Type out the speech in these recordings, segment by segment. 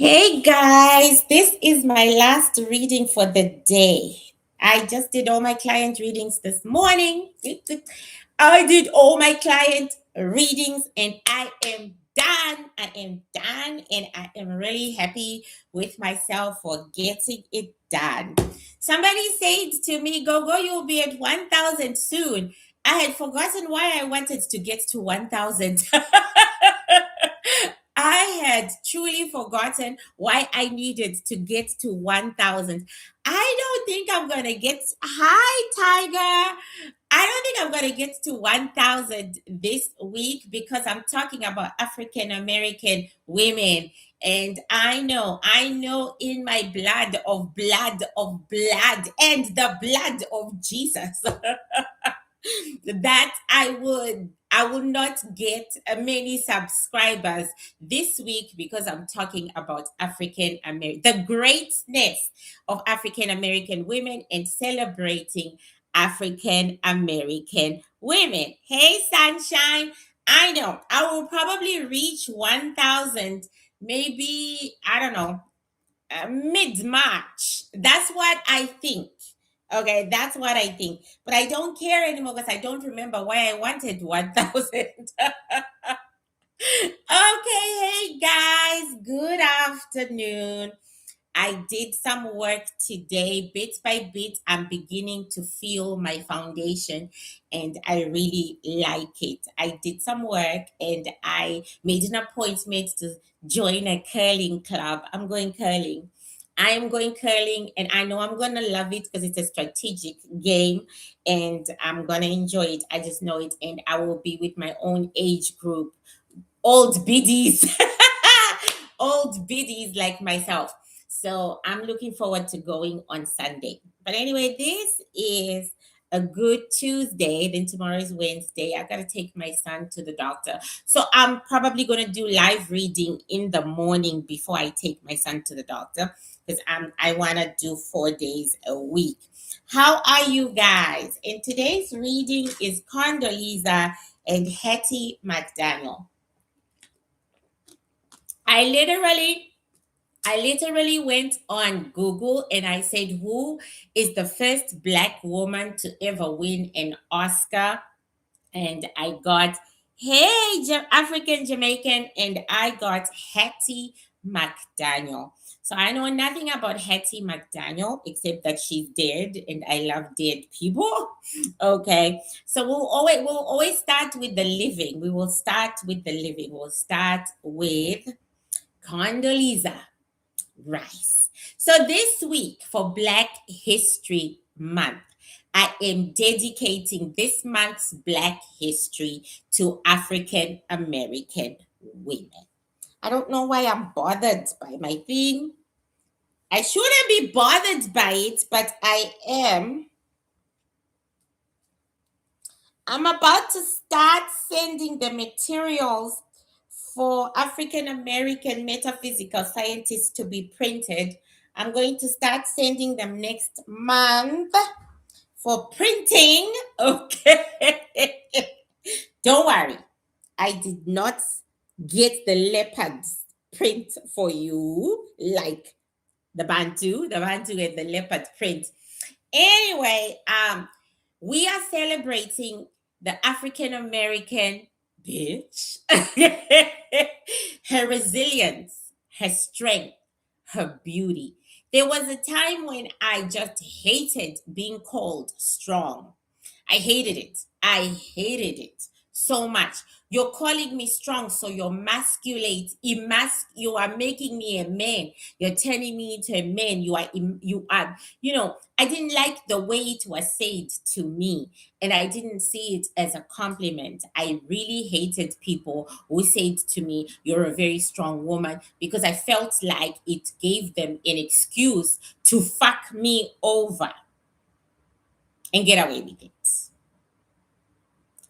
Hey guys, this is my last reading for the day. I just did all my client readings this morning. I did all my client readings and I am done. I am done and I am really happy with myself for getting it done. Somebody said to me, Go, you'll be at 1,000 soon. I had forgotten why I wanted to get to 1,000. I had truly forgotten why I needed to get to 1,000. I don't think I'm going to get, hi, Tiger. I don't think I'm going to get to 1,000 this week because I'm talking about African American women. And I know in my blood, and the blood of Jesus that I will not get many subscribers this week because I'm talking about African American, the greatness of African American women and celebrating African American women. Hey, sunshine. I know I will probably reach 1,000, maybe, I don't know, mid March. That's what I think. Okay, that's what I think. But I don't care anymore because I don't remember why I wanted 1,000. Okay, hey guys, good afternoon. I did some work today, bit by bit. I'm beginning to feel my foundation and I really like it. I did some work and I made an appointment to join a curling club. I'm going curling. I am going curling and I know I'm going to love it because it's a strategic game and I'm going to enjoy it. I just know it. And I will be with my own age group, old biddies, old biddies like myself. So I'm looking forward to going on Sunday. But anyway, this is a good Tuesday. Then tomorrow is Wednesday. I gotta take my son to the doctor. So I'm probably gonna do live reading in the morning before I take my son to the doctor because I wanna do 4 days a week. How are you guys? And today's reading is Condoleezza and Hattie Mcdaniel. I literally I literally went on Google and I said, who is the first black woman to ever win an Oscar? And I got, hey, African Jamaican, and I got Hattie McDaniel. So I know nothing about Hattie McDaniel except that she's dead, and I love dead people. Okay, so we'll always start with the living. We will start with the living. We'll start with Condoleezza Rice. So this week for Black History Month, I am dedicating this month's Black History to African American women. I don't know why I'm bothered by my thing. I shouldn't be bothered by it, but I am. I'm about to start sending the materials for African American metaphysical scientists to be printed. I'm going to start sending them next month for printing. Okay. Don't worry. I did not get the leopards print for you like the Bantu and the leopard print. Anyway, we are celebrating the African American bitch, her resilience, her strength, her beauty. There was a time when I just hated being called strong. I hated it. I hated it so much. You're calling me strong, so you're you are making me a man. You're turning me into a man. I didn't like the way it was said to me, and I didn't see it as a compliment. I really hated people who said to me, "You're a very strong woman," because I felt like it gave them an excuse to fuck me over and get away with it.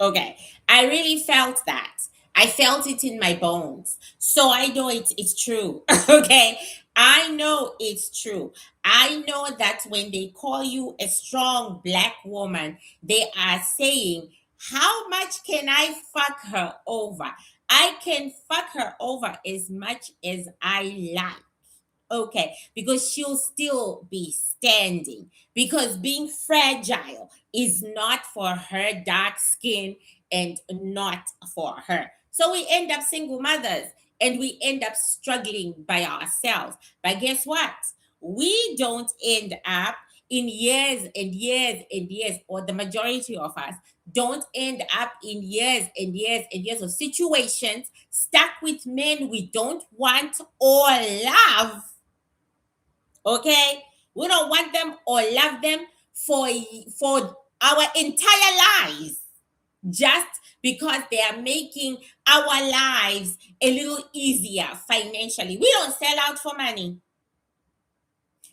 Okay. I really felt that. I felt it in my bones. So I know it's true. Okay. I know it's true. I know that when they call you a strong black woman, they are saying, how much can I fuck her over? I can fuck her over as much as I like. Okay, because she'll still be standing. Because being fragile is not for her dark skin and not for her. So we end up single mothers and we end up struggling by ourselves. But guess what? We don't end up in years and years and years, or the majority of us don't end up in years and years and years of situations stuck with men we don't want or love. Okay, we don't want them or love them for our entire lives, just because they are making our lives a little easier financially. We don't sell out for money.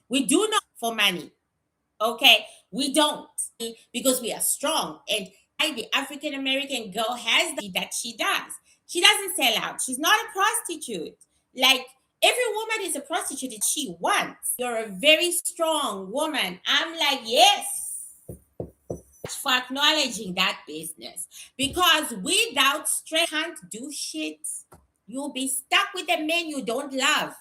We do not for money. Okay, we don't, because we are strong. And the African American girl has that she does. She doesn't sell out. She's not a prostitute. Like, every woman is a prostitute if she wants. You're a very strong woman. I'm like, yes, for acknowledging that business. Because without strength, you can't do shit. You'll be stuck with a man you don't love,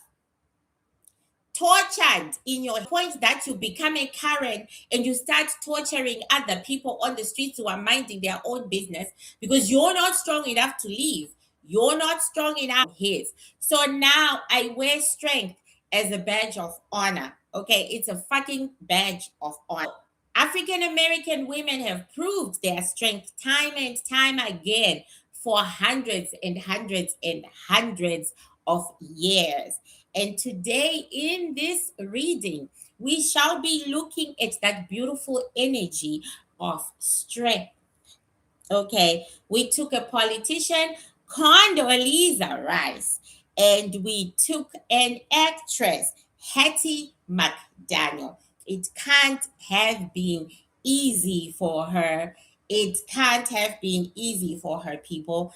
tortured in your point that you become a Karen and you start torturing other people on the streets who are minding their own business because you're not strong enough to leave. You're not strong enough his. So now I wear strength as a badge of honor. Okay, it's a fucking badge of honor. African American women have proved their strength time and time again for hundreds and hundreds and hundreds of years. And today, in this reading, we shall be looking at that beautiful energy of strength. Okay, we took a politician, Condoleezza Rice, and we took an actress, Hattie Mcdaniel. It can't have been easy for her. It can't have been easy for her, people,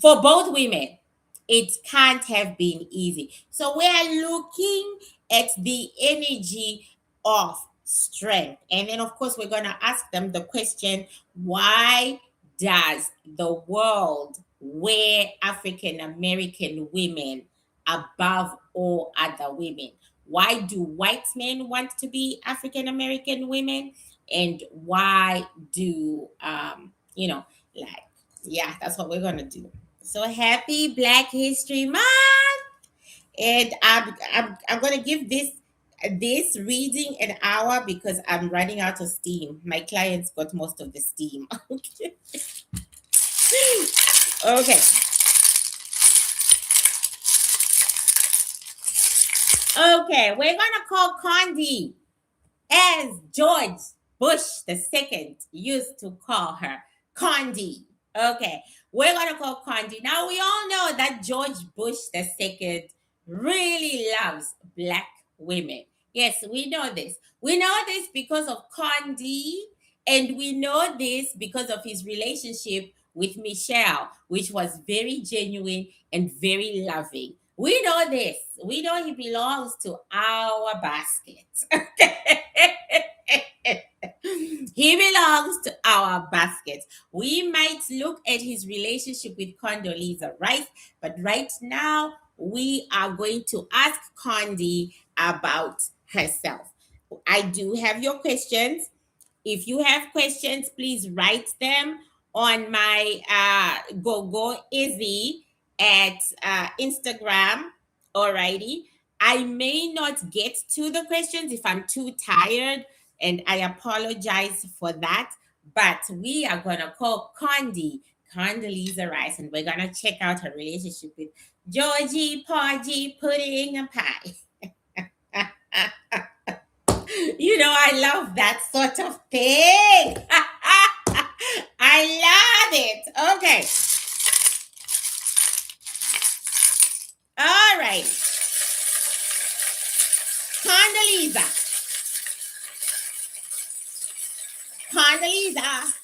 for both women. It can't have been easy. So we are looking at the energy of strength. And then, of course, we're going to ask them the question, why does the world wear African American women above all other women? Why do white men want to be African American women? And why do, like, yeah, that's what we're going to do. So happy Black History Month. And I'm going to give this reading an hour because I'm running out of steam. My clients got most of the steam. Okay. Okay. Okay, we're gonna call Condi, as George Bush II used to call her, Condi. Okay, we're gonna call Condi. Now we all know that George Bush II really loves black women. Yes, we know this. We know this because of Condi, and we know this because of his relationship with Michelle, which was very genuine and very loving. We know this. We know he belongs to our basket. He belongs to our basket. We might look at his relationship with Condoleezza, right? But right now, we are going to ask Condi about herself. I do have your questions. If you have questions, please write them on my Gogo Izzy at Instagram. Alrighty. I may not get to the questions if I'm too tired, and I apologize for that. But we are gonna call Condoleezza Rice, and we're gonna check out her relationship with Georgie Porgy Pudding and Pie. I love that sort of thing. I love it. Okay. All right. Condoleezza. Condoleezza.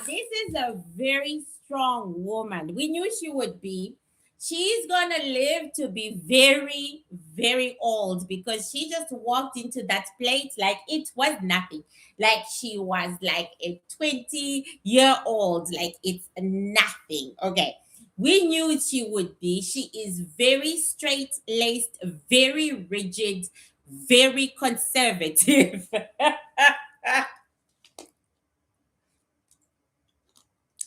This is a very strong woman. We knew she would be. She's gonna live to be very, very old because she just walked into that place like it was nothing. Like she was like a 20-year-old. Like it's nothing. Okay. We knew she would be. She is very straight laced, very rigid, very conservative.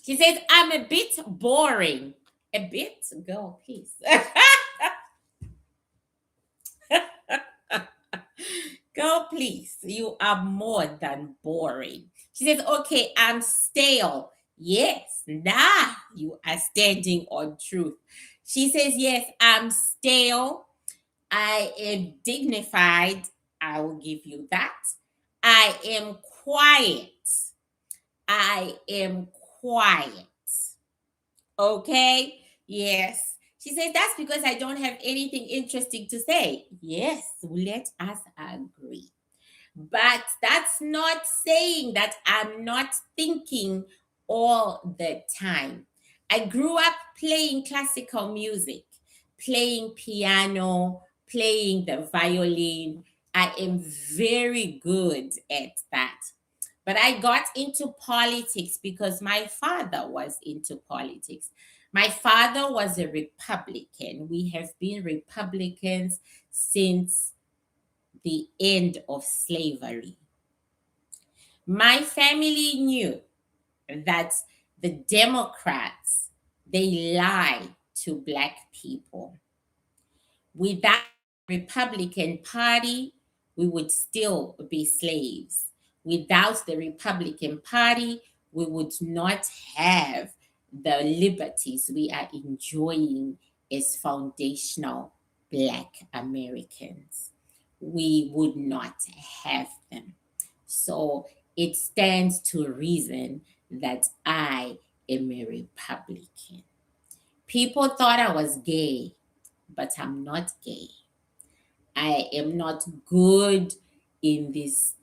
She says, I'm a bit boring. A bit? Girl, please. Girl, please. You are more than boring. She says, okay, I'm stale. Yes, nah, you are standing on truth. She says, yes, I'm stale. I am dignified. I will give you that. I am quiet. I am quiet. Okay? Yes. She says, that's because I don't have anything interesting to say. Yes, let us agree. But that's not saying that I'm not thinking all the time. I grew up playing classical music, playing piano, playing the violin. I am very good at that. But I got into politics because my father was into politics. My father was a Republican. We have been Republicans since the end of slavery. My family knew that the Democrats, they lie to black people. Without the Republican Party, we would still be slaves. Without the Republican Party, we would not have the liberties we are enjoying as foundational Black Americans. We would not have them. So it stands to reason that I am a Republican. People thought I was gay, but I'm not gay. I am not good in this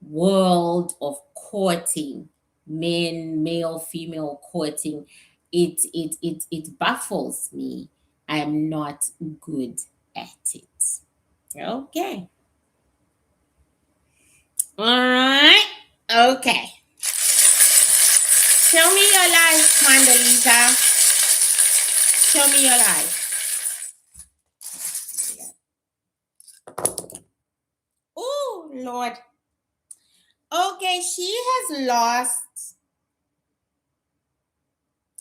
world of courting, men, male, female courting. It baffles me. I am not good at it. Okay. All right. Okay. Show me your life, Condoleezza. Show me your life. Oh, Lord. Okay, she has lost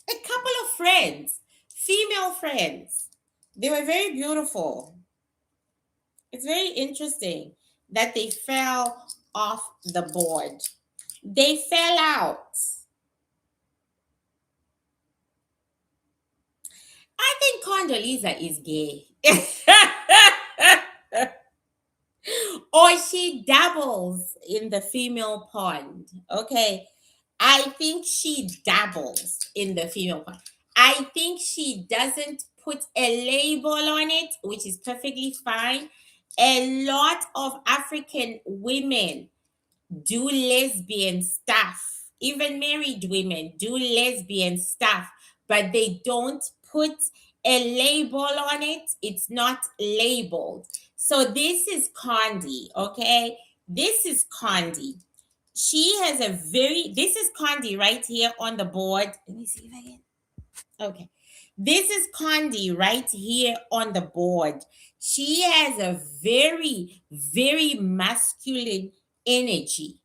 a couple of friends, female friends. They were very beautiful. It's very interesting that they fell off the board. They fell out. I think Condoleezza is gay. Or she dabbles in the female pond. Okay. I think she dabbles in the female pond. I think she doesn't put a label on it, which is perfectly fine. A lot of African women do lesbian stuff. Even married women do lesbian stuff, but they don't put a label on it. It's not labeled. So this is Condi, okay? This is Condi. She has a very, this is Condi right here on the board. Let me see if I can. Okay. This is Condi right here on the board. She has a very, very masculine energy.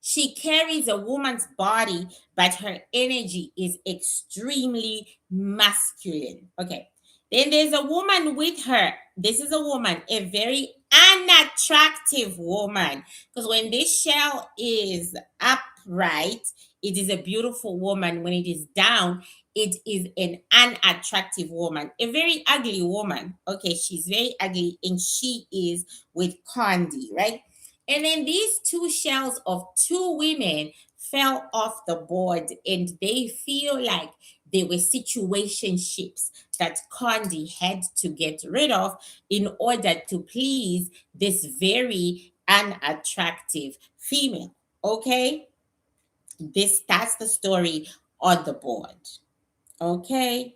She carries a woman's body, but her energy is extremely masculine. Okay. Then there's a woman with her. This is a woman, a very unattractive woman. Because when this shell is upright, it is a beautiful woman. When it is down, it is an unattractive woman, a very ugly woman. Okay, she's very ugly, and she is with Condi, right? And then these two shells of two women fell off the board, and they feel like they were situationships that Condi had to get rid of in order to please this very unattractive female. Okay? That's the story on the board. Okay?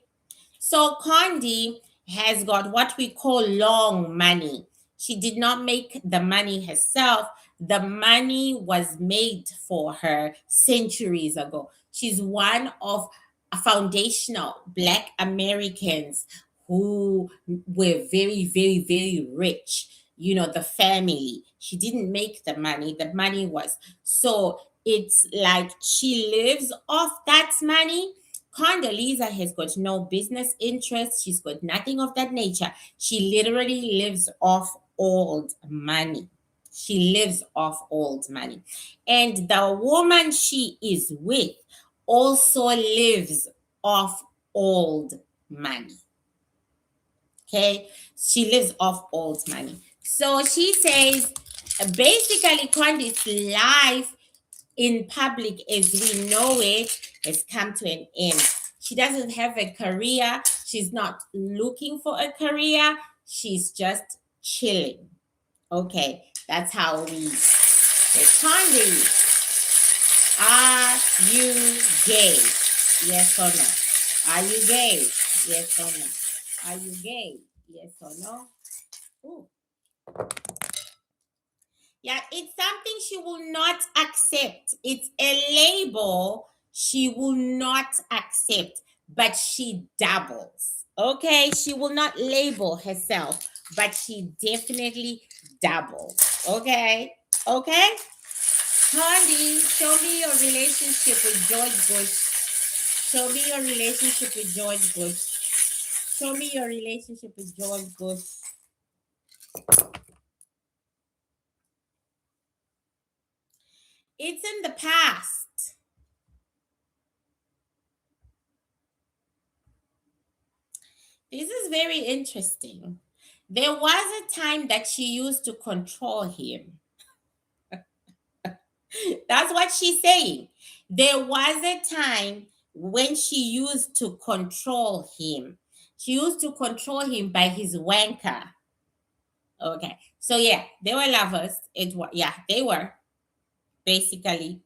So Condi has got what we call long money. She did not make the money herself. The money was made for her centuries ago. She's one of foundational Black Americans who were very, very, very rich. The family. She didn't make the money. The money was so it's like she lives off that money. Condoleezza has got no business interest. She's got nothing of that nature. She literally lives off old money. She lives off old money. And the woman she is with also lives off old money. Okay, she lives off old money. So she says basically, Condi's life in public as we know it has come to an end. She doesn't have a career. She's not looking for a career. She's just chilling. Okay, that's how we say, Condi, are you gay? Yes or no? Are you gay? Yes or no? Are you gay? Yes or no? Ooh. Yeah, it's something she will not accept. It's a label she will not accept, but she dabbles. Okay, she will not label herself, but she definitely dabbles. Okay, okay. Condi, show me your relationship with George Bush. Show me your relationship with George Bush. Show me your relationship with George Bush. It's in the past. This is very interesting. There was a time that she used to control him. That's what she's saying. There was a time when she used to control him. She used to control him by his wanker. Okay. So yeah, they were lovers. Yeah, they were basically.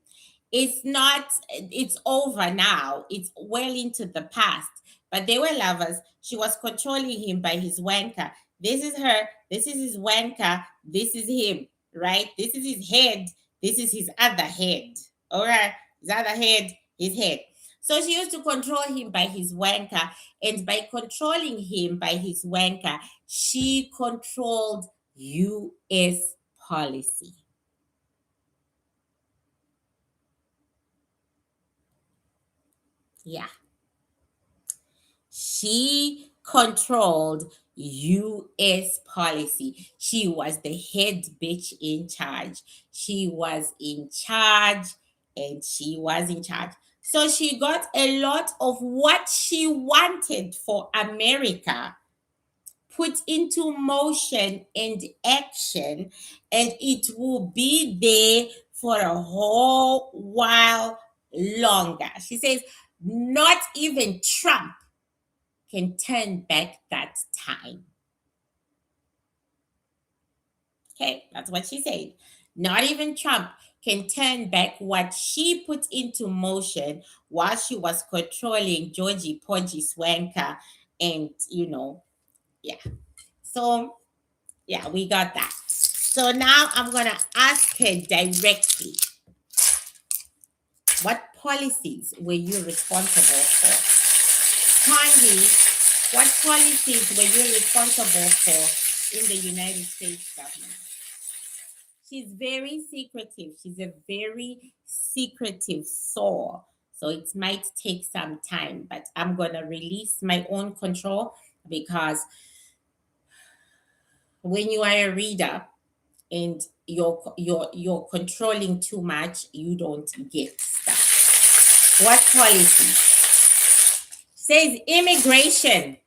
It's not, it's over now. It's well into the past. But they were lovers. She was controlling him by his wanker. This is her. This is his wanker. This is him, right? This is his head. This is his other head. All right. His other head, his head. So she used to control him by his wanker. And by controlling him by his wanker, she controlled US policy. Yeah. She controlled US policy. She was the head bitch in charge. She was in charge and she was in charge. So she got a lot of what she wanted for America put into motion and action, and it will be there for a whole while longer. She says, not even Trump can turn back that time. Okay, that's what she said. Not even Trump can turn back what she put into motion while she was controlling Georgie Porgy Swanker. And, yeah. So, yeah, we got that. So now I'm going to ask her directly, what policies were you responsible for? Kindly, what policies were you responsible for in the United States government? She's very secretive. She's a very secretive soul. So it might take some time, but I'm going to release my own control because when you are a reader and you're controlling too much, you don't get stuff. What policy? Says immigration.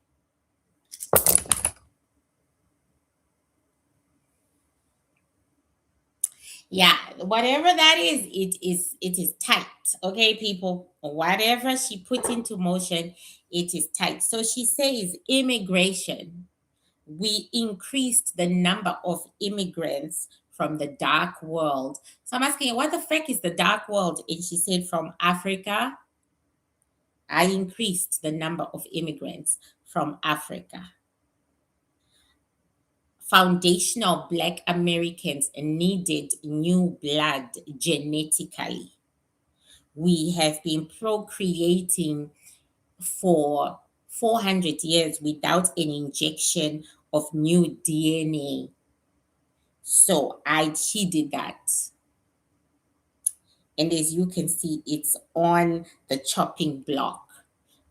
Yeah, whatever that is, it is tight. Okay, people. Whatever she put into motion, it is tight. So she says immigration. We increased the number of immigrants from the dark world. So I'm asking, what the frick is the dark world? And she said, from Africa. I increased the number of immigrants from Africa. Foundational Black Americans needed new blood genetically. We have been procreating for 400 years without an injection of new DNA. So she did that. And as you can see, it's on the chopping block.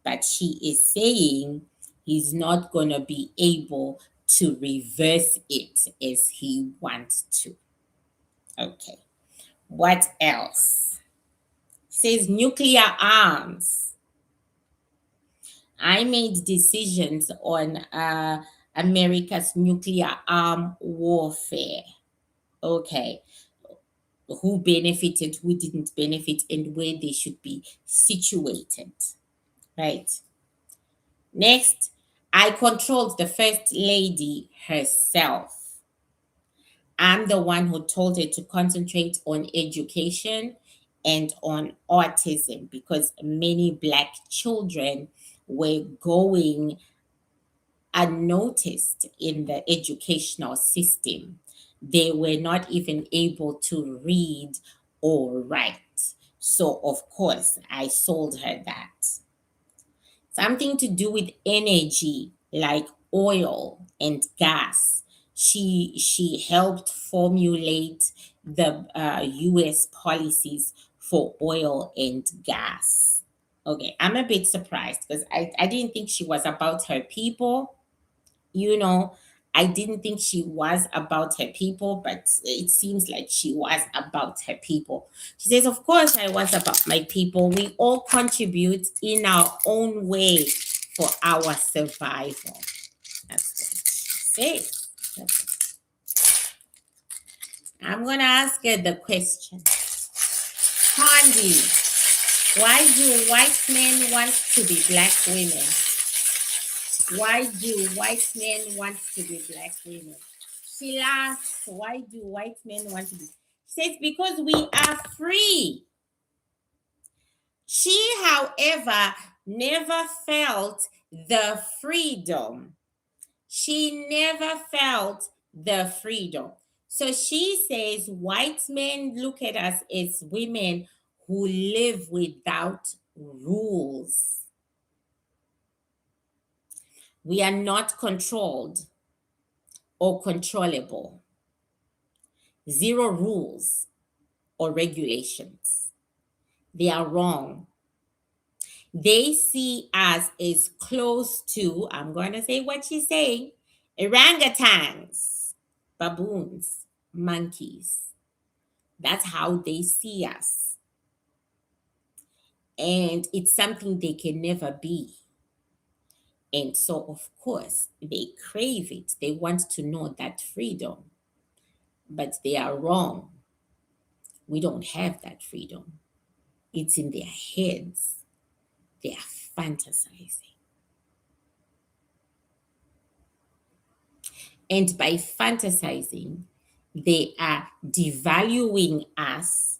But she is saying he's not going to be able to reverse it as he wants to. Okay. What else? Says nuclear arms. I made decisions on America's nuclear arm warfare. Okay. Who benefited, who didn't benefit, and where they should be situated. Right. Next, I controlled the first lady herself. I'm the one who told her to concentrate on education and on autism because many Black children were going unnoticed in the educational system. They were not even able to read or write. So, of course, I sold her that. Something to do with energy like oil and gas. She helped formulate the US policies for oil and gas. Okay, I'm a bit surprised because I didn't think she was about her people. You know, I didn't think she was about her people, but it seems like she was about her people. She says, of course, I was about my people. We all contribute in our own way for our survival. That's what she says. I'm going to ask her the question. Condi, why do white men want to be Black women? Why do white men want to be Black women? She laughs. Why do white men want to be? She says, because we are free. She, however, never felt the freedom. She never felt the freedom. So she says, white men look at us as women who live without rules. We are not controlled or controllable. Zero rules or regulations. They are wrong. They see us as close to, I'm going to say what she's saying, orangutans, baboons, monkeys. That's how they see us. And it's something they can never be. And so, of course, they crave it. They want to know that freedom. But they are wrong. We don't have that freedom. It's in their heads. They are fantasizing. And by fantasizing, they are devaluing us,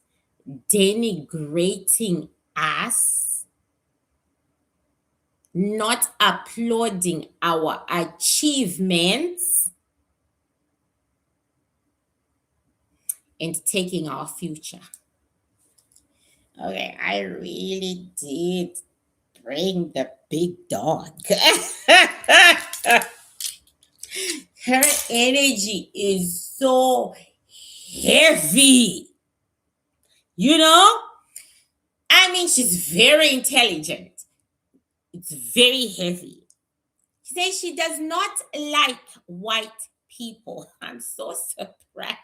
denigrating us, not applauding our achievements, and taking our future. Okay, I really did bring the big dog. Her energy is so heavy. You know? I mean, she's very intelligent. It's very heavy. She says she does not like white people. I'm so surprised.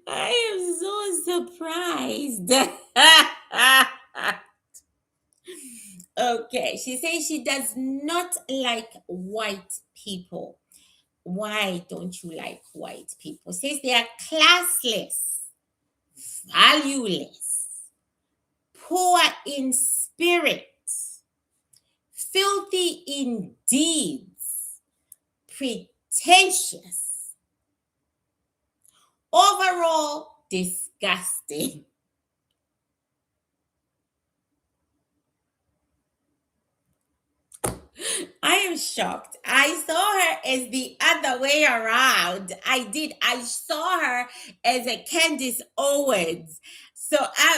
I am so surprised. Okay, she says she does not like white people. Why don't you like white people? Says they are classless, valueless, poor in spirit, filthy in deeds, pretentious, overall disgusting. I am was shocked. I saw her as the other way around. I did. I saw her as a Candace Owens. So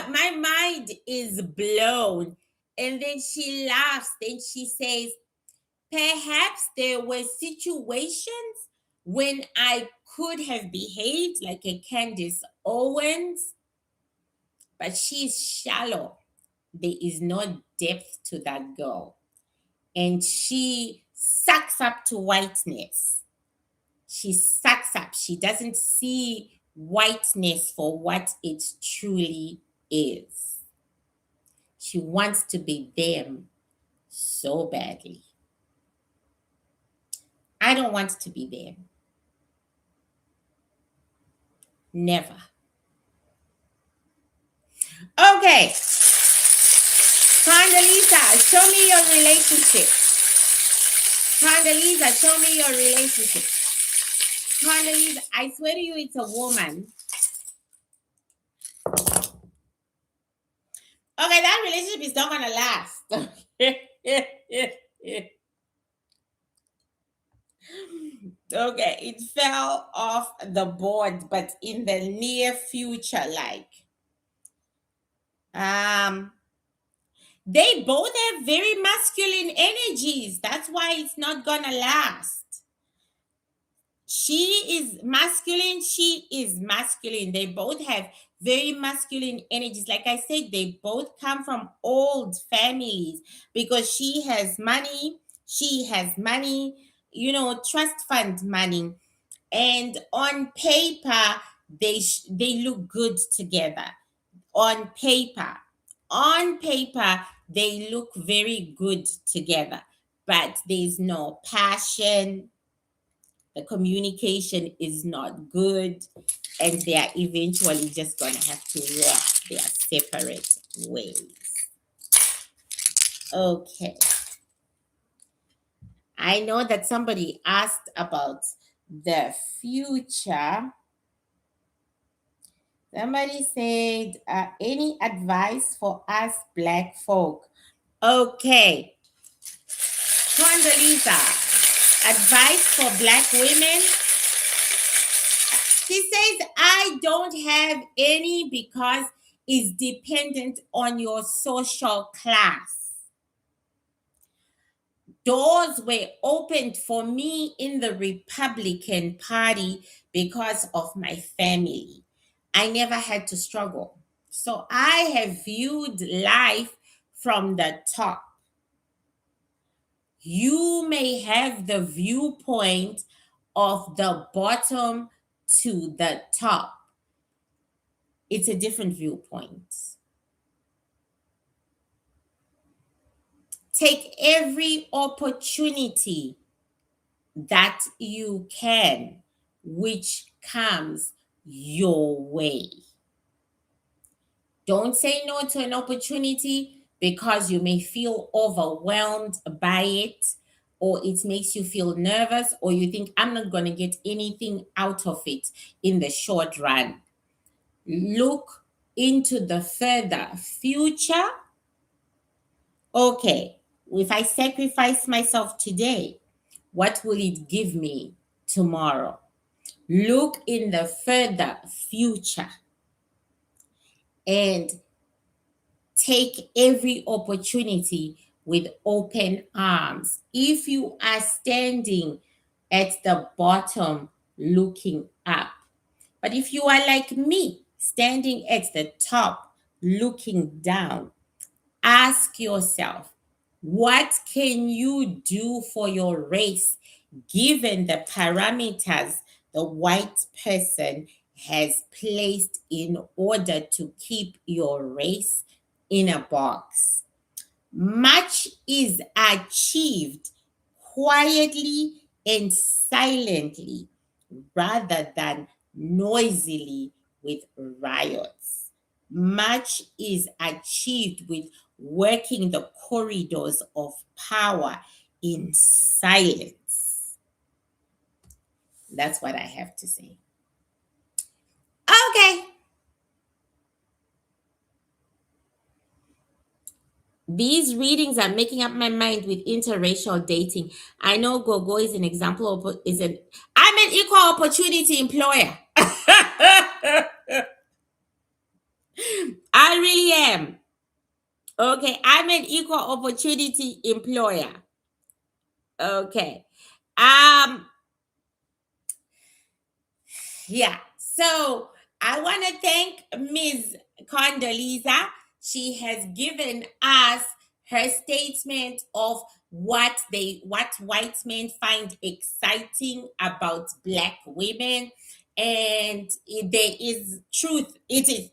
my mind is blown. And then she laughs and she says, perhaps there were situations when I could have behaved like a Candace Owens, but she's shallow. There is no depth to that girl. And she sucks up to whiteness. She sucks up. She doesn't see whiteness for what it truly is. She wants to be them so badly. I don't want to be them. Never. Okay. Condoleezza, show me your relationship. Condoleezza, show me your relationship. Condoleezza, I swear to you, it's a woman. Okay, that relationship is not gonna last. Okay, it fell off the board, but in the near future, like um they both have very masculine energies. That's why it's not gonna last. She is masculine, she is masculine. They both have very masculine energies. Like I said, they both come from old families because she has money, trust fund money. And on paper, they look good together. On paper. On paper, they look very good together. But there's no passion, the communication is not good, and they are eventually just going to have to walk their separate ways. Okay. I know that somebody asked about the future. Somebody said, any advice for us black folk? Okay. Condoleezza, advice for black women? She says, I don't have any because it's dependent on your social class. Doors were opened for me in the Republican Party because of my family. I never had to struggle. So I have viewed life from the top. You may have the viewpoint of the bottom to the top. It's a different viewpoint. Take every opportunity that you can, which comes your way. Don't say no to an opportunity because you may feel overwhelmed by it, or it makes you feel nervous, or you think, I'm not going to get anything out of it in the short run. Look into the further future. Okay, if I sacrifice myself today, what will it give me tomorrow? Look in the further future and take every opportunity with open arms. If you are standing at the bottom looking up, but if you are like me, standing at the top looking down, ask yourself, what can you do for your race given the parameters the white person has placed in order to keep your race in a box? Much is achieved quietly and silently rather than noisily with riots. Much is achieved with working the corridors of power in silence. That's what I have to say. Okay. These readings are making up my mind with interracial dating. I know Gogo is an example of I'm an equal opportunity employer. I really am. Okay, I'm an equal opportunity employer. Okay. Um Yeah. So I want to thank Ms. Condoleezza. She has given us her statement of what white men find exciting about black women. And there is truth. It is,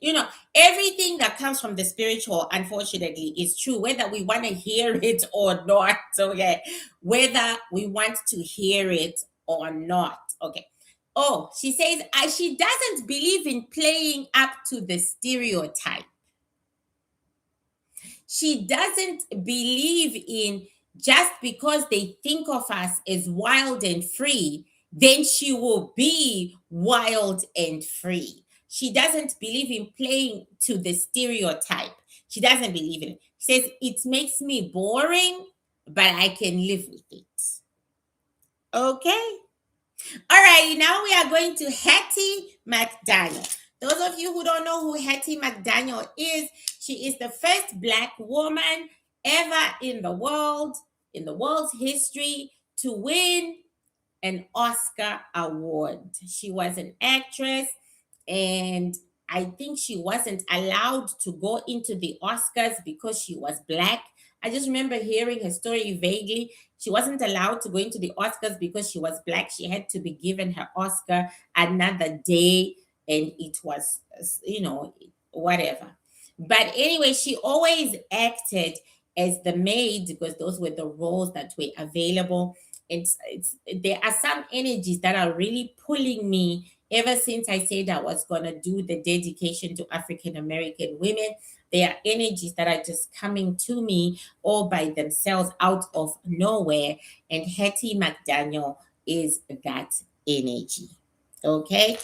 everything that comes from the spiritual, unfortunately, is true, whether we want to hear it or not. Okay. Whether we want to hear it or not. Okay. Oh, she says she doesn't believe in playing up to the stereotype. She doesn't believe in just because they think of us as wild and free, then she will be wild and free. She doesn't believe in playing to the stereotype. She doesn't believe in it. She says it makes me boring, but I can live with it. Okay. All right, now we are going to Hattie Mcdaniel. Those of you who don't know who Hattie McDaniel is, she is the first black woman ever in the world's history, to win an Oscar award. She was an actress, and I think she wasn't allowed to go into the Oscars because she was black. I just remember hearing her story vaguely. She wasn't allowed to go into the Oscars because she was black. She had to be given her Oscar another day, and it was, whatever. But anyway, she always acted as the maid because those were the roles that were available. It's there are some energies that are really pulling me ever since I said I was gonna do the dedication to African American women. There are energies that are just coming to me all by themselves out of nowhere, and Hattie McDaniel is that energy. Okay.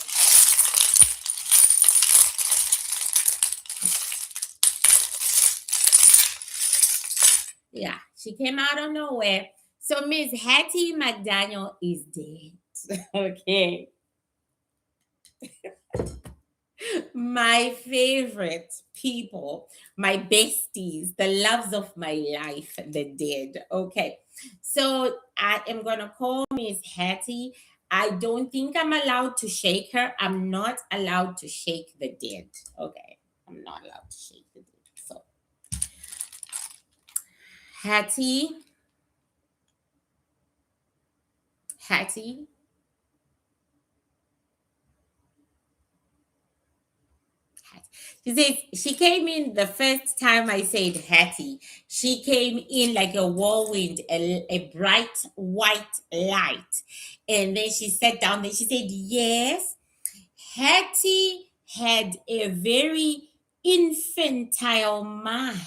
Yeah, she came out of nowhere. So Miss Hattie McDaniel is dead. Okay. My favorite people, my besties, the loves of my life, the dead. Okay. So I am going to call Miss Hattie. I don't think I'm allowed to shake her. I'm not allowed to shake the dead. Okay. I'm not allowed to shake the dead. So, Hattie, Hattie, she says she came in the first time I said Hattie. She came in like a whirlwind, a bright white light. And then she sat down. Then she said, yes, Hattie had a very infantile mind.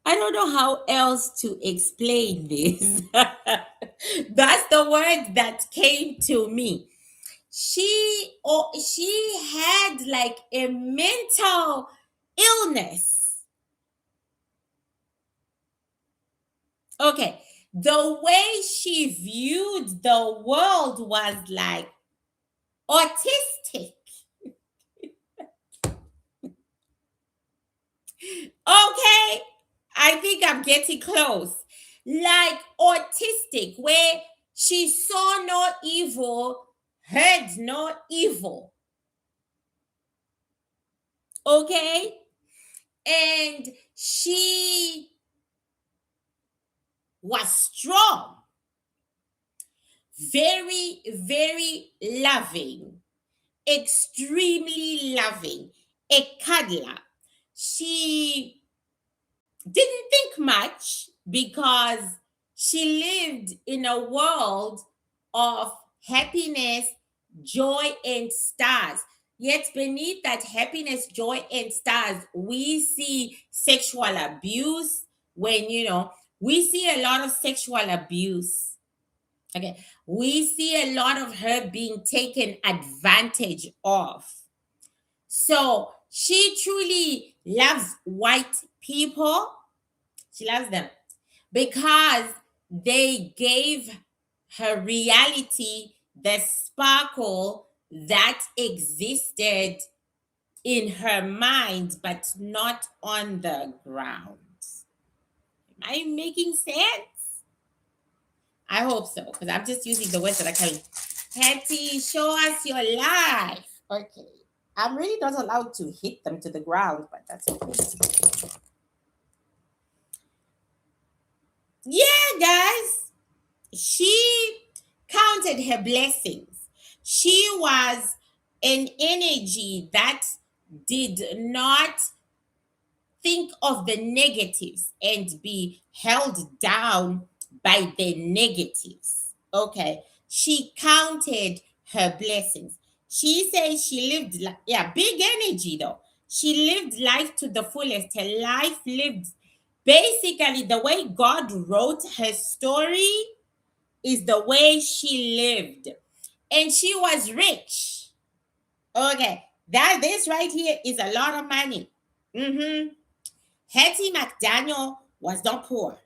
I don't know how else to explain this. That's the word that came to me. She had like a mental illness. Okay. The way she viewed the world was like autistic. Okay. I think I'm getting close. Like autistic, where she saw no evil, heard no evil. Okay. And she was strong, very, very loving, extremely loving, a cuddler. She didn't think much because she lived in a world of happiness, joy, and stars. Yet beneath that happiness, joy, and stars, we see sexual abuse. We see a lot of sexual abuse. Okay. We see a lot of her being taken advantage of. So she truly loves white people. She loves them because they gave her reality the sparkle that existed in her mind, but not on the ground. Am I making sense? I hope so, because I'm just using the words that are coming. Hattie, show us your life. Okay. I'm really not allowed to hit them to the ground, but that's okay. Yeah, guys. She counted her blessings. She was an energy that did not think of the negatives and be held down by the negatives. Okay. She counted her blessings. She says she lived, yeah, big energy though. She lived life to the fullest. Her life lived basically the way God wrote her story is the way she lived. And she was rich. Okay. That this right here is a lot of money. Mm-hmm. Hattie Mcdaniel was not poor.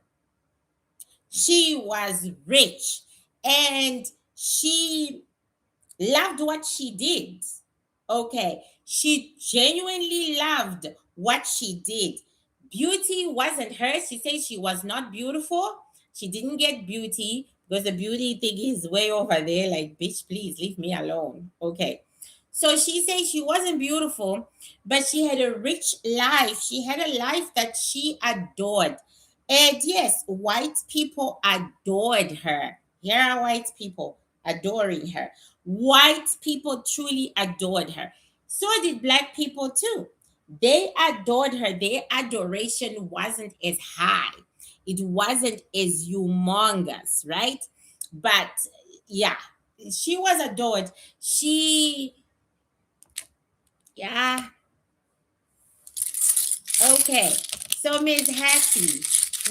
She was rich and she loved what she did. Okay. She genuinely loved what she did. Beauty wasn't hers. She said she was not beautiful. She didn't get beauty because the beauty thing is way over there. Like, bitch, please leave me alone. Okay. So she said she wasn't beautiful, but she had a rich life. She had a life that she adored. And yes, white people adored her. Here are white people adoring her. White people truly adored her. So did black people too. They adored her. Their adoration wasn't as high, it wasn't as humongous, right? But yeah, she was adored. She, yeah, okay. So, Miss Hattie,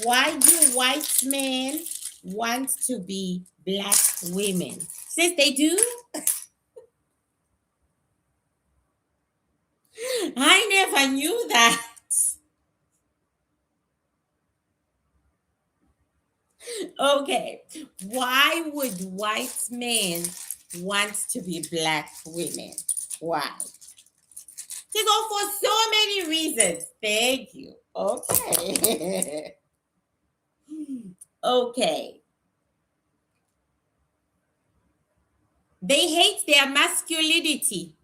why do white men want to be black women? Since they do, I never knew that. Okay. Why would white men want to be black women? Why? To go for so many reasons. Thank you. Okay. Okay. They hate their masculinity.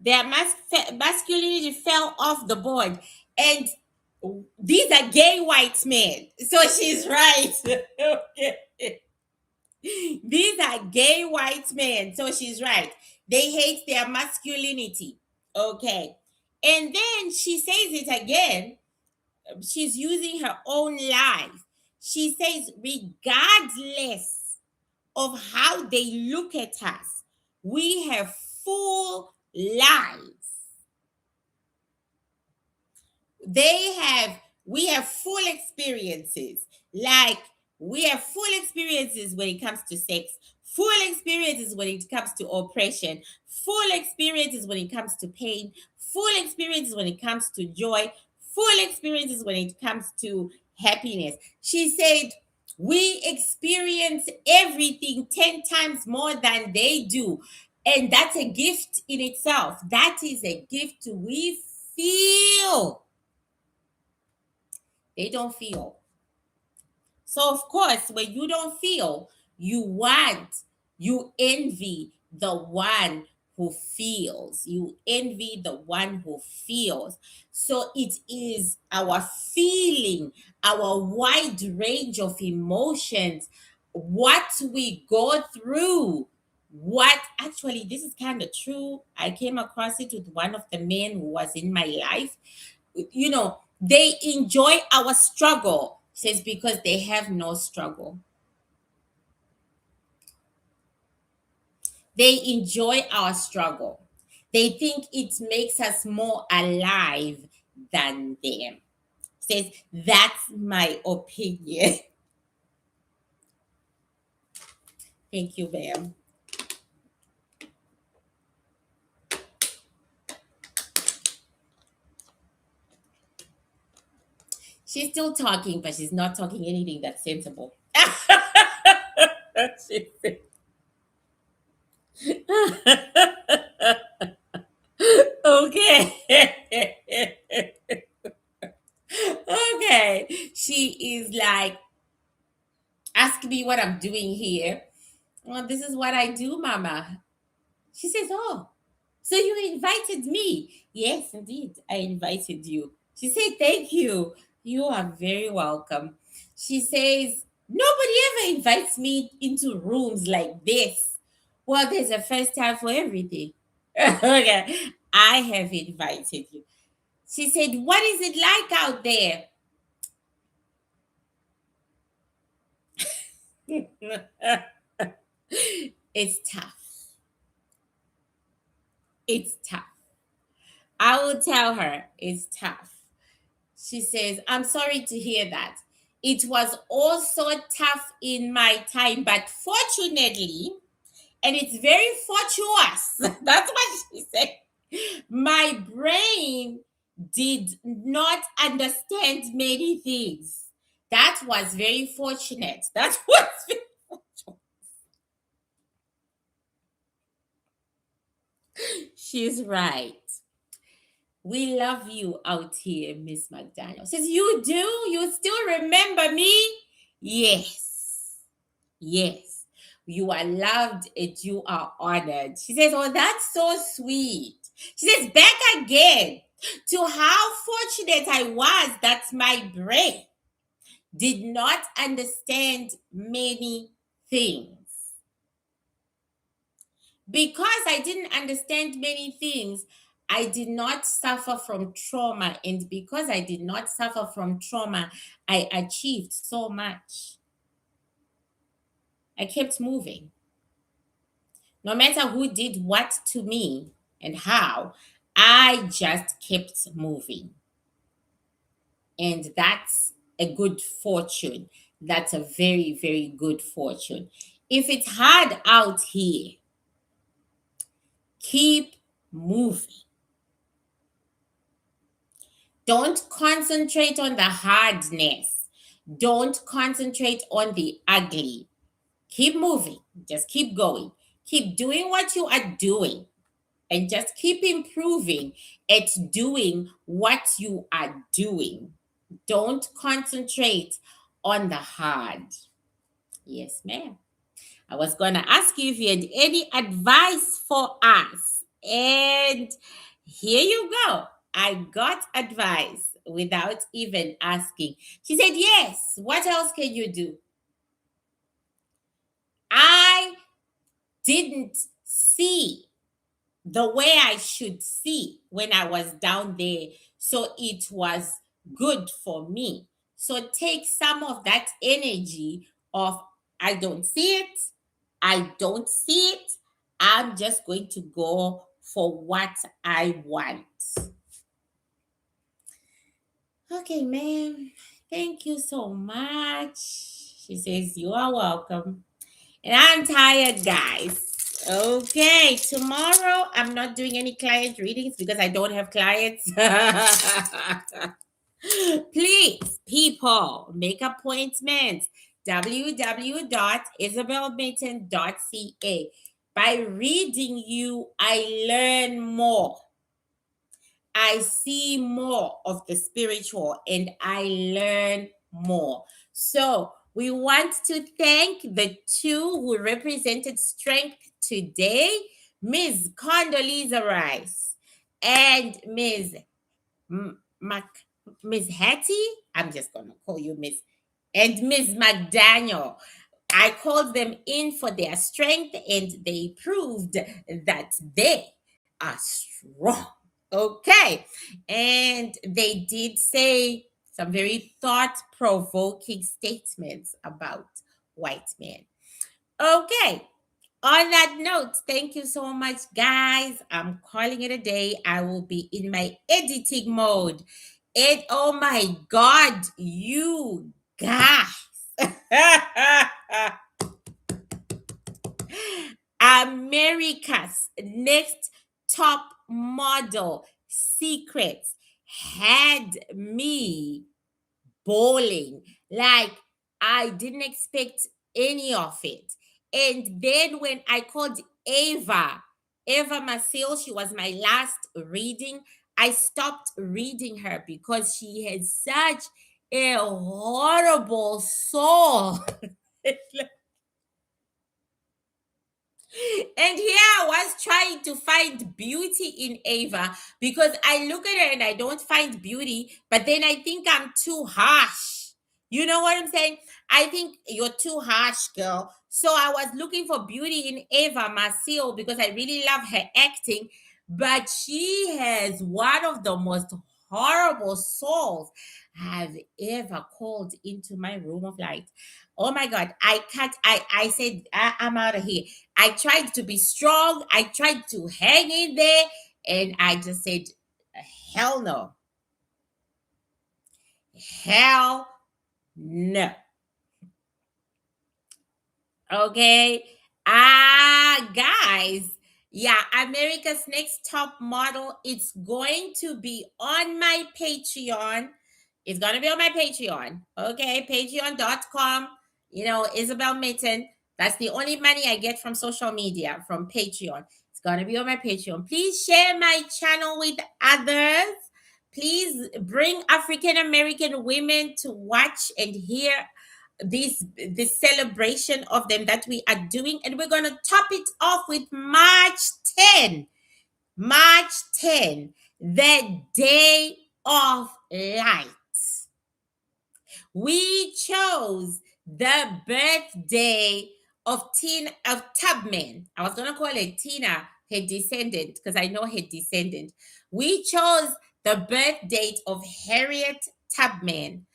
Their masculinity fell off the board. And these are gay white men. So she's right. Okay. These are gay white men. So she's right. They hate their masculinity. Okay. And then she says it again. She's using her own life. She says, regardless of how they look at us, we have full lives. We have full experiences. Like, we have full experiences when it comes to sex, full experiences when it comes to oppression, full experiences when it comes to pain, full experiences when it comes to joy, full experiences when it comes to happiness. She said, we experience everything 10 times more than they do. And that's a gift in itself. That is a gift. We feel, they don't feel. So, of course, when you don't feel, you envy the one who feels. You envy the one who feels. So, it is our feeling, our wide range of emotions, what we go through. What actually, this is kind of true. I came across it with one of the men who was in my life. They enjoy our struggle. Says because they have no struggle. They enjoy our struggle. They think it makes us more alive than them. Says that's my opinion. Thank you, ma'am. She's still talking, but she's not talking anything that's sensible. She said- okay. Okay. She is like, ask me what I'm doing here. Well, this is what I do, Mama. She says, oh, so you invited me? Yes, indeed, I invited you. She said, thank you. You are very welcome. She says, nobody ever invites me into rooms like this. Well, there's a first time for everything. Okay, I have invited you. She said, what is it like out there? It's tough. It's tough. I will tell her it's tough. She says, I'm sorry to hear that. It was also tough in my time, but fortunately, and it's very fortuitous, that's what she said. My brain did not understand many things. That was very fortunate. That was very fortunate. She's right. We love you out here, Miss McDaniel. Says, you do? You still remember me? Yes. Yes. You are loved and you are honored. She says, oh, that's so sweet. She says, back again to how fortunate I was that my brain did not understand many things. Because I didn't understand many things, I did not suffer from trauma. And because I did not suffer from trauma, I achieved so much. I kept moving. No matter who did what to me and how, I just kept moving. And that's a good fortune. That's a very, very good fortune. If it's hard out here, keep moving. Don't concentrate on the hardness. Don't concentrate on the ugly. Keep moving. Just keep going. Keep doing what you are doing. And just keep improving at doing what you are doing. Don't concentrate on the hard. Yes, ma'am. I was going to ask you if you had any advice for us. And here you go. I got advice without even asking. She said, yes. What else can you do? I didn't see the way I should see when I was down there. So it was good for me. So take some of that energy of I don't see it, I don't see it. I'm just going to go for what I want. Okay, ma'am. Thank you so much. She says, you are welcome. And I'm tired, guys. Okay, tomorrow I'm not doing any client readings because I don't have clients. Please, people, make appointments. www.isobelmitton.ca. By reading you, I learn more. I see more of the spiritual and I learn more. So, we want to thank the two who represented strength today, Ms. Condoleezza Rice and Mac, Ms. Hattie. I'm just going to call you Ms. And Ms. McDaniel. I called them in for their strength and they proved that they are strong. Okay. And they did say some very thought provoking statements about white men. Okay. On that note, thank you so much, guys. I'm calling it a day. I will be in my editing mode. And oh my God, you guys. America's Next Top Model secrets had me bowling. Like, I didn't expect any of it. And then when I called Eva Marcel, she was my last reading. I stopped reading her because she had such a horrible soul. And here I was trying to find beauty in Ava because I look at her and I don't find beauty, but then I think I'm too harsh. You know what I'm saying? I think you're too harsh, girl. So I was looking for beauty in Ava Marcel because I really love her acting, but she has one of the most horrible souls I've ever called into my room of light. Oh my God, I can't. I said, I'm out of here. I tried to be strong. I tried to hang in there. And I just said, hell no. Hell no. Okay. Guys. Yeah, America's Next Top Model. It's going to be on my Patreon. It's going to be on my Patreon. Okay. Patreon.com. Isobel Mitton. That's the only money I get from social media, from Patreon. It's going to be on my Patreon. Please share my channel with others. Please bring African American women to watch and hear this celebration of them that we are doing, and we're going to top it off with March 10. March 10, the day of light. We chose the birthday of Tubman. I was gonna call it Tina, her descendant, because I know her descendant. We chose the birth date of Harriet Tubman,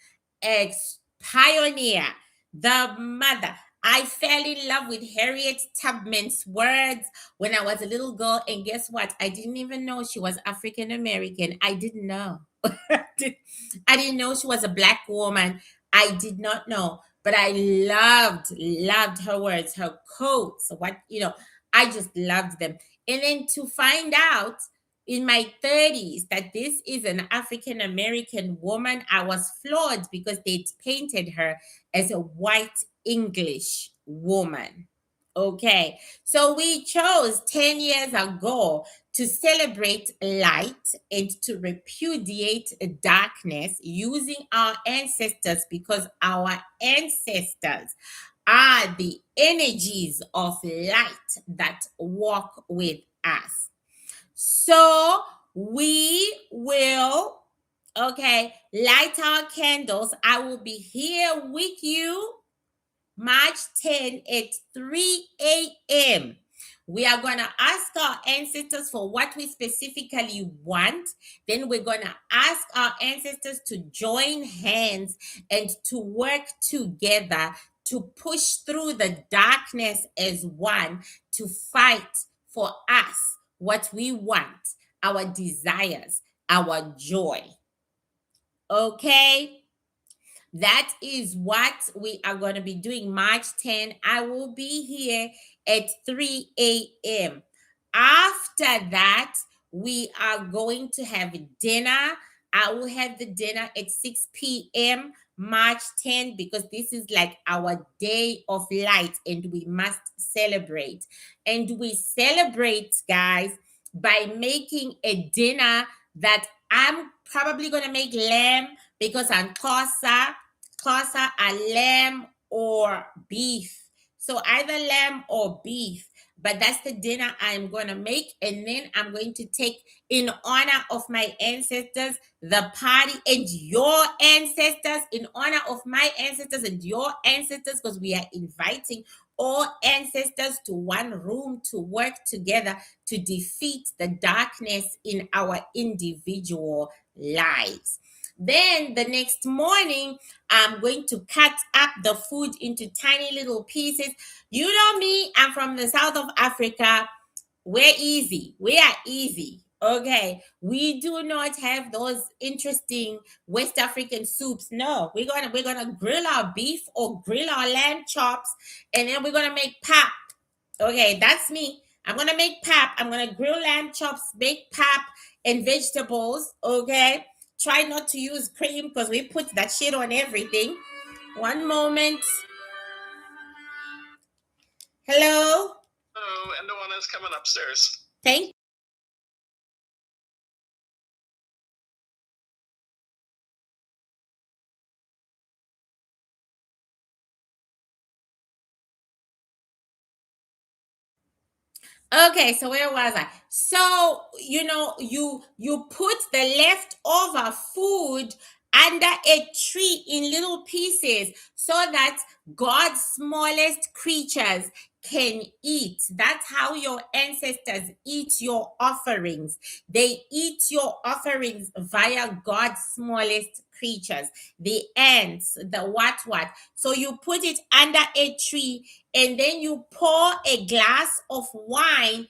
ex pioneer, the mother. I fell in love with Harriet Tubman's words when I was a little girl, and guess what? I didn't even know she was African American. I didn't know. I didn't know she was a black woman. I did not know, but I loved her words, her quotes. I just loved them. And then to find out in my 30s that this is an African American woman, I was floored because they'd painted her as a white English woman. Okay, so we chose 10 years ago to celebrate light and to repudiate darkness using our ancestors, because our ancestors are the energies of light that walk with us. So we will, light our candles. I will be here with you March 10 at 3 a.m. We are going to ask our ancestors for what we specifically want. Then we're going to ask our ancestors to join hands and to work together to push through the darkness as one, to fight for us what we want, our desires, our joy. Okay? That is what we are going to be doing March 10. I will be here at 3 a.m. After that, we are going to have dinner. I will have the dinner at 6 p.m. March 10, because this is like our day of light and we must celebrate. And we celebrate, guys, by making a dinner that I'm probably going to make lamb, because I'm Xhosa are lamb or beef. So either lamb or beef. But that's the dinner I'm going to make. And then I'm going to take, in honor of my ancestors, the party, and your ancestors, in honor of my ancestors and your ancestors, because we are inviting all ancestors to one room to work together to defeat the darkness in our individual lives. Then the next morning, I'm going to cut up the food into tiny little pieces. You know me, I'm from the south of Africa. We're easy. We are easy. Okay. We do not have those interesting West African soups. No, we're gonna grill our beef or grill our lamb chops, and then we're gonna make pap. Okay, that's me. I'm gonna make pap. I'm gonna grill lamb chops, make pap and vegetables. Okay. Try not to use cream because we put that shit on everything. One moment. Hello. Hello, and the one that's coming upstairs. Thank. Okay, so where was I? So you put the leftover food under a tree in little pieces so that God's smallest creatures can eat. That's how your ancestors eat your offerings. They eat your offerings via God's smallest creatures, the ants, the what. So you put it under a tree and then you pour a glass of wine.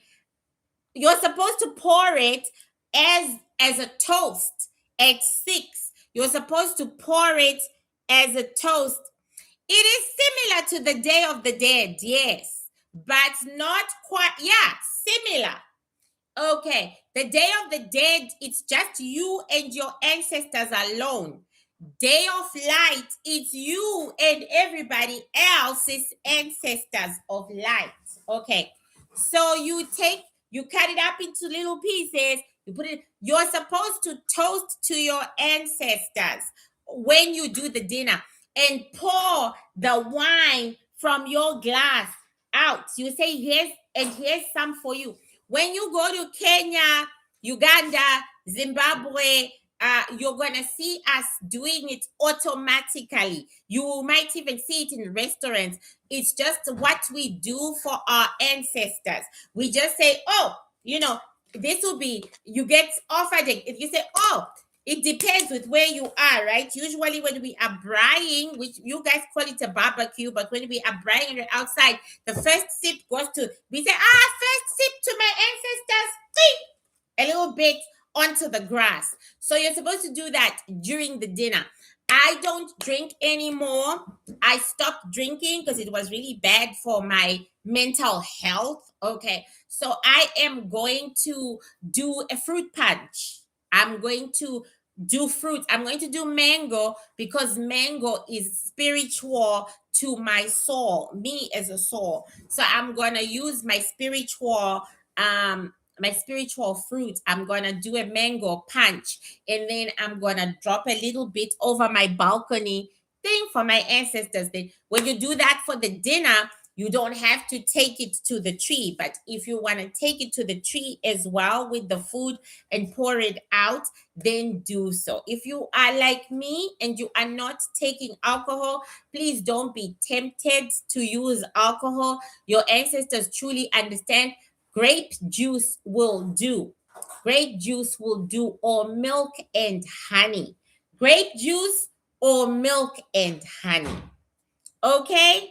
You're supposed to pour it as a toast at 6. You're supposed to pour it as a toast. It is similar to the Day of the Dead, yes, but not quite. Yeah, similar. Okay, the Day of the Dead, it's just you and your ancestors alone. Day of light, it's you and everybody else's ancestors of light. Okay, so you cut it up into little pieces. You put it. You're supposed to toast to your ancestors when you do the dinner and pour the wine from your glass out. You say yes, and here's some for you. When you go to Kenya, Uganda, Zimbabwe, you're gonna see us doing it automatically. You might even see it in restaurants. It's just what we do for our ancestors. We just say, oh, this will be, you get offered it. If you say, oh, it depends with where you are, right? Usually when we are braaiing, which you guys call it a barbecue, but when we are braaiing outside, the first sip goes to, we say, first sip to my ancestors, a little bit onto the grass. So you're supposed to do that during the dinner. I don't drink anymore. I stopped drinking because it was really bad for my mental health. Okay. So I am going to do a fruit punch. I'm going to do fruit. I'm going to do mango because mango is spiritual to my soul, me as a soul. So I'm going to use my spiritual fruit. I'm gonna do a mango punch, and then I'm gonna drop a little bit over my balcony thing for my ancestors. Then when you do that for the dinner, you don't have to take it to the tree. But if you want to take it to the tree as well with the food and pour it out, then do so. If you are like me and you are not taking alcohol, please don't be tempted to use alcohol. Your ancestors truly understand. Grape juice will do. Grape juice will do, or milk and honey. Grape juice or milk and honey. Okay?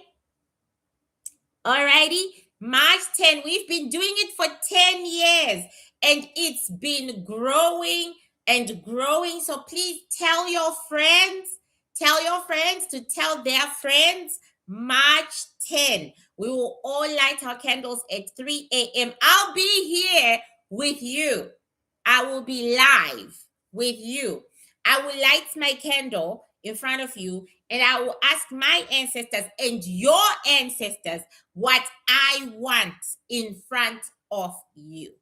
Alrighty. March 10. We've been doing it for 10 years and it's been growing and growing. So please tell your friends. Tell your friends to tell their friends. March 10. We will all light our candles at 3 a.m. I'll be here with you. I will be live with you. I will light my candle in front of you and I will ask my ancestors and your ancestors what I want in front of you.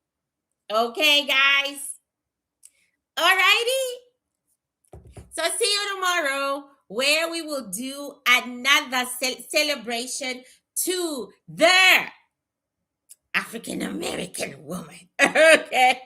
Okay, guys? Alrighty. So see you tomorrow where we will do another celebration to the African American woman. Okay.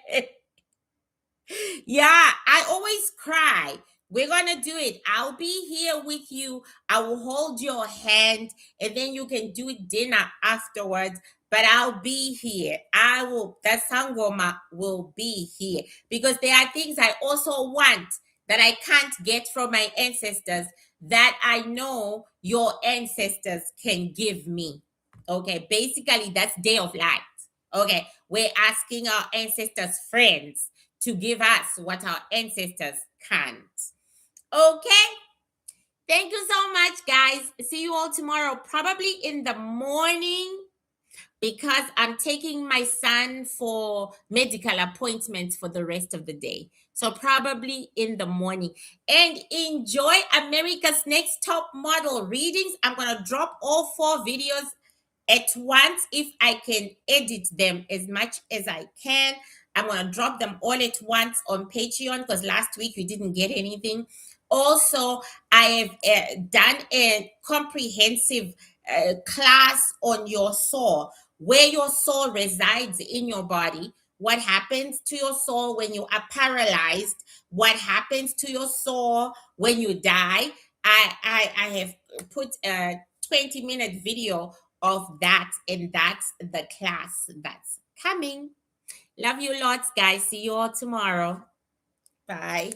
Yeah, I always cry. We're going to do it. I'll be here with you. I will hold your hand and then you can do dinner afterwards. But I'll be here. That Sangoma will be here because there are things I also want that I can't get from my ancestors that I know your ancestors can give me. Okay, basically, that's Day of Light. Okay, we're asking our ancestors' friends to give us what our ancestors can't. Okay? Thank you so much, guys. See you all tomorrow, probably in the morning. because I'm taking my son for medical appointments for the rest of the day. So probably in the morning. And enjoy America's Next Top Model readings. I'm going to drop all 4 videos at once if I can edit them as much as I can. I'm going to drop them all at once on Patreon because last week you didn't get anything. Also, I have done a comprehensive class on your soul, where your soul resides in your body, what happens to your soul when you are paralyzed, what happens to your soul when you die. I have put a 20-minute video of that, and that's the class that's coming. Love you lots, guys. See you all tomorrow. Bye.